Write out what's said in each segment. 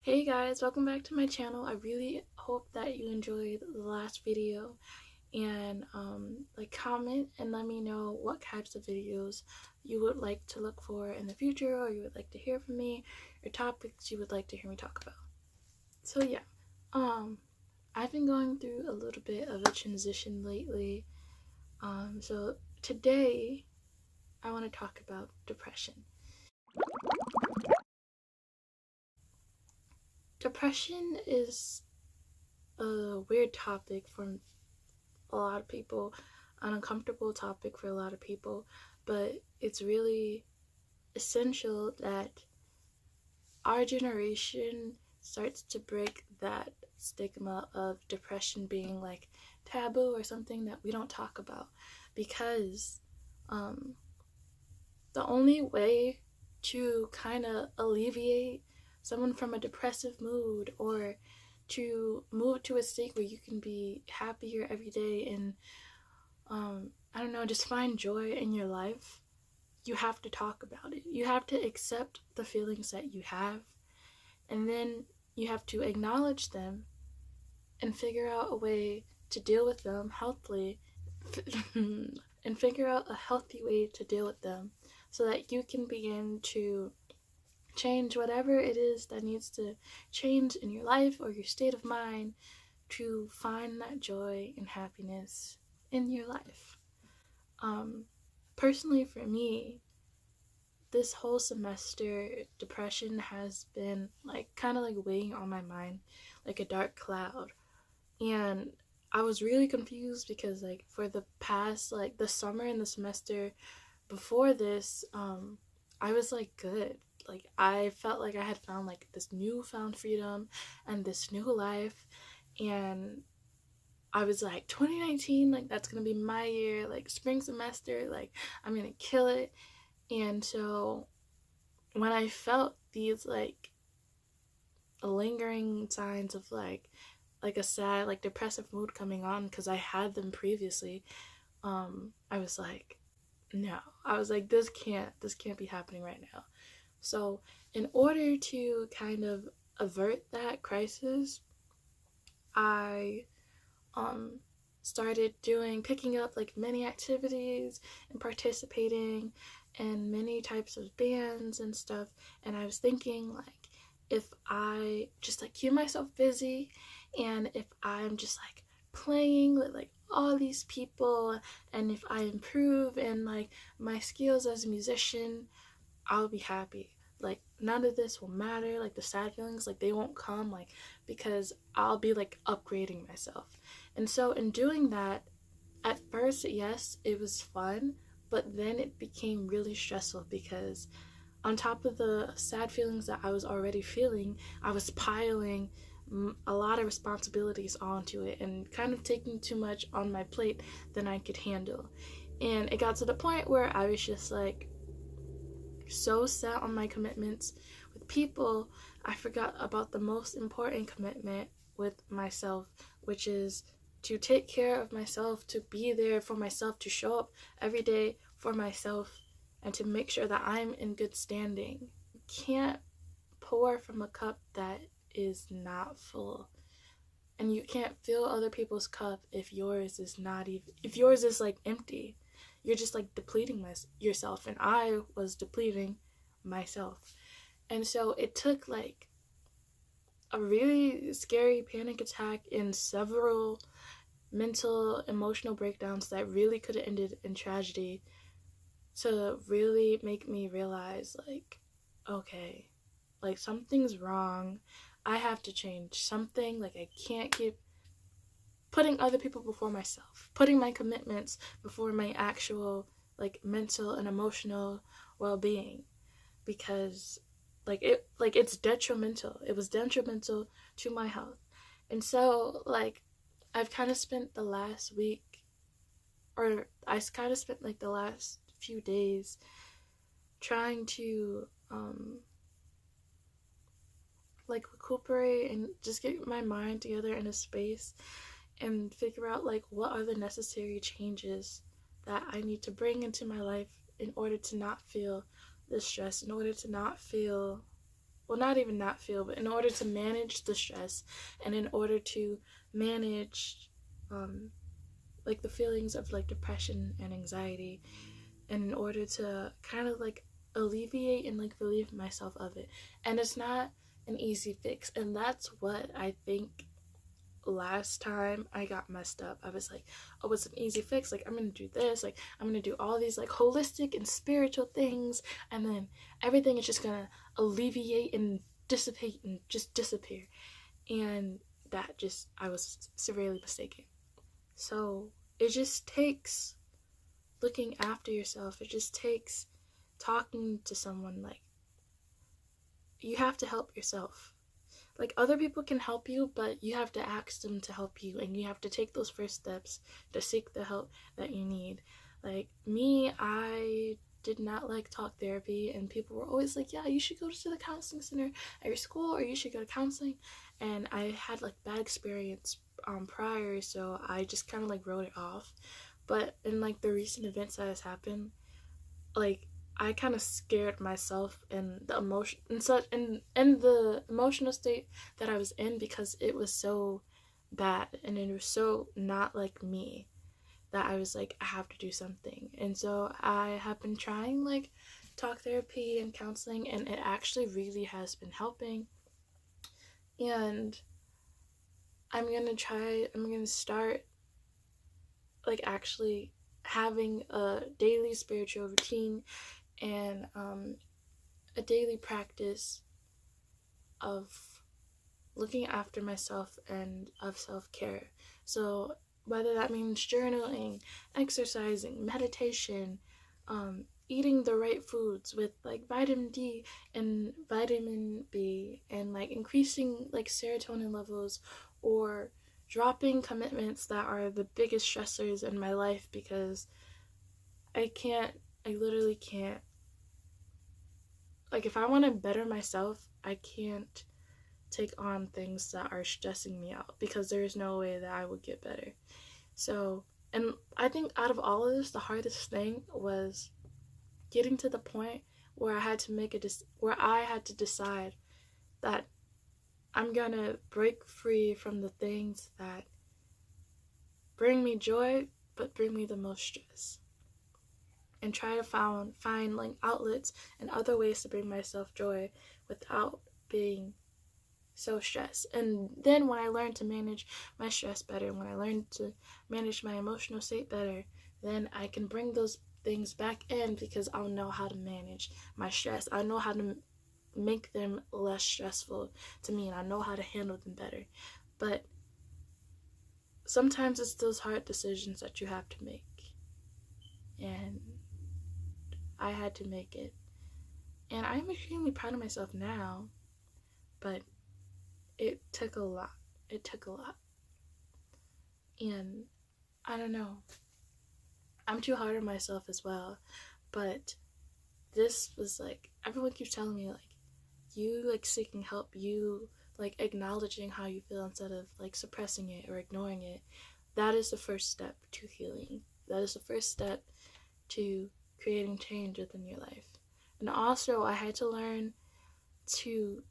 Hey guys, welcome back to my channel. I really hope that you enjoyed the last video and comment and let me know what types of videos you would like to look for in the future, or you would like to hear from me, or topics you would like to hear me talk about. So yeah, um I've been going through a little bit of a transition lately. So today I want to talk about depression. Depression is a weird topic for a lot of people, an uncomfortable topic for a lot of people, but it's really essential that our generation starts to break that stigma of depression being like taboo or something that we don't talk about, because um, the only way to kind of alleviate someone from a depressive mood, or to move to a state where you can be happier every day and I don't know, just find joy in your life, you have to talk about it. You have to accept the feelings that you have, and then you have to acknowledge them and figure out a way to deal with them healthily, and figure out a healthy way to deal with them so that you can begin to change whatever it is that needs to change in your life or your state of mind to find that joy and happiness in your life. Um, Personally, for me, this whole semester, depression has been like kind of like weighing on my mind like a dark cloud. And I was really confused because, like, for the past, like, the summer and the semester before this, I was like good. Like, I felt like I had found like this newfound freedom and this new life. And I was like, 2019, like, that's gonna be my year, like, spring semester, like, I'm gonna kill it. And so when I felt these like lingering signs of like a sad, like, depressive mood coming on, because I had them previously, I was like, no. I was like, this can't be happening right now. So in order to kind of avert that crisis, I um started picking up like many activities and participating in many types of bands and stuff. And I was thinking, like, if I just like keep myself busy, and if I'm just like playing with like all these people, and if I improve in like my skills as a musician, I'll be happy. Like, none of this will matter. Like, the sad feelings, like, they won't come, like, because I'll be like upgrading myself. And so in doing that, at first, yes, it was fun, but then it became really stressful because on top of the sad feelings that I was already feeling, I was piling a lot of responsibilities onto it and kind of taking too much on my plate than I could handle. And it got to the point where I was just like so set on my commitments with people, I forgot about the most important commitment with myself, which is to take care of myself, to be there for myself, to show up every day for myself, and to make sure that I'm in good standing. You can't pour from a cup that is not full. And you can't fill other people's cup if yours is not even, if yours is like empty. You're just like depleting yourself, and I was depleting myself. And so it took like a really scary panic attack and several mental emotional breakdowns that really could have ended in tragedy to really make me realize, like, okay, like, something's wrong. I have to change something. Like, I can't keep putting other people before myself, putting my commitments before my actual like mental and emotional well-being, because it's detrimental. It was detrimental to my health. And so, like, I've kind of spent the last week, or I kind of spent like the last few days trying to like recuperate and just get my mind together in a space and figure out like what are the necessary changes that I need to bring into my life in order to not feel the stress, in order to not feel well, not even not feel, but in order to manage the stress and in order to manage like the feelings of like depression and anxiety, and in order to kind of like alleviate and like relieve myself of it. And it's not an easy fix, and that's what I think last time I got messed up. I was like, oh, it's an easy fix, like I'm gonna do this, like I'm gonna do all these like holistic and spiritual things, and then everything is just gonna alleviate and dissipate and just disappear. And that just, I was severely mistaken. So it just takes looking after yourself. It just takes talking to someone. Like, you have to help yourself. Like, other people can help you, but you have to ask them to help you, and you have to take those first steps to seek the help that you need. Like me, I did not like talk therapy, and people were always like, yeah, you should go to the counseling center at your school, or you should go to counseling. And I had like bad experience prior, so I just kind of like wrote it off. But in like the recent events that has happened, like I kind of scared myself and the emotion and such, and the emotional state that I was in, because it was so bad and it was so not like me, that I was like, I have to do something. And so I have been trying like talk therapy and counseling, and it actually really has been helping. And I'm gonna start like actually having a daily spiritual routine and a daily practice of looking after myself and of self-care. So whether that means journaling, exercising, meditation, eating the right foods with like vitamin D and vitamin B, and like increasing like serotonin levels, or dropping commitments that are the biggest stressors in my life, because I literally can't, like if I want to better myself, I can't take on things that are stressing me out, because there is no way that I would get better. So, and I think out of all of this, the hardest thing was getting to the point where I had to decide that I'm gonna break free from the things that bring me joy but bring me the most stress, and try to find like outlets and other ways to bring myself joy without being so stressed. And then when I learned to manage my stress better, when I learned to manage my emotional state better, then I can bring those things back in, because I'll know how to manage my stress. I know how to make them less stressful to me, and I know how to handle them better. But sometimes it's those hard decisions that you have to make, and I had to make it. And I'm extremely proud of myself now, but it took a lot. It took a lot. And I don't know. I'm too hard on myself as well. But this was like, everyone keeps telling me, like, you like seeking help, you like acknowledging how you feel instead of like suppressing it or ignoring it. That is the first step to healing. That is the first step to creating change within your life. And also, I had to learn to,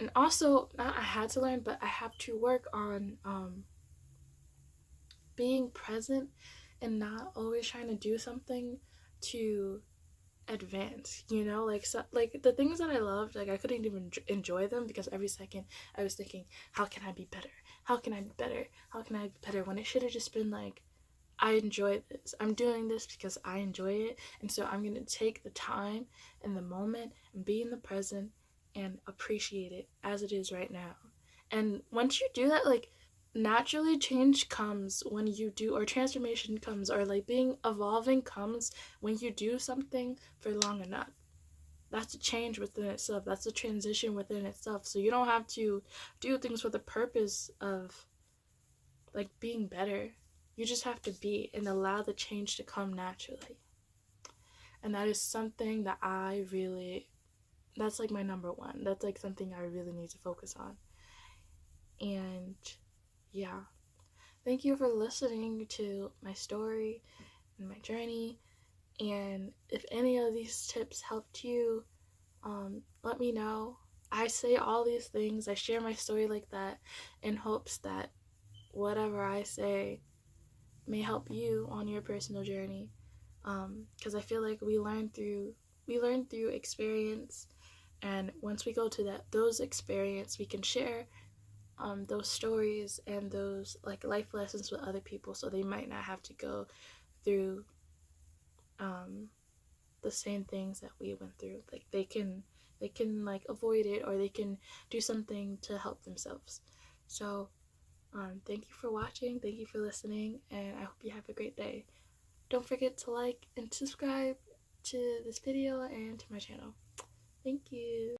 and also, not I had to learn, but I have to work on being present and not always trying to do something to advance, you know, like, so, like the things that I loved, like I couldn't even enjoy them, because every second I was thinking, how can I be better, how can I be better, how can I be better, when it should have just been like, I enjoy this, I'm doing this because I enjoy it, and so I'm gonna take the time and the moment and be in the present and appreciate it as it is right now. And once you do that, like, naturally change comes when you do, or transformation comes, or like being evolving comes when you do something for long enough. That's a change within itself, that's a transition within itself. So you don't have to do things for the purpose of like being better. You just have to be and allow the change to come naturally. And that is something that that's like my number one. That's like something I really need to focus on. And yeah, thank you for listening to my story and my journey. And if any of these tips helped you, Let me know. I say all these things, I share my story like that in hopes that whatever I say may help you on your personal journey. Because I feel like we learn through experience, and once we go to those experience, we can share those stories and those like life lessons with other people, so they might not have to go through um, the same things that we went through. Like they can like avoid it, or they can do something to help themselves. So thank you for watching, thank you for listening, and I hope you have a great day. Don't forget to like and subscribe to this video and to my channel. Thank you.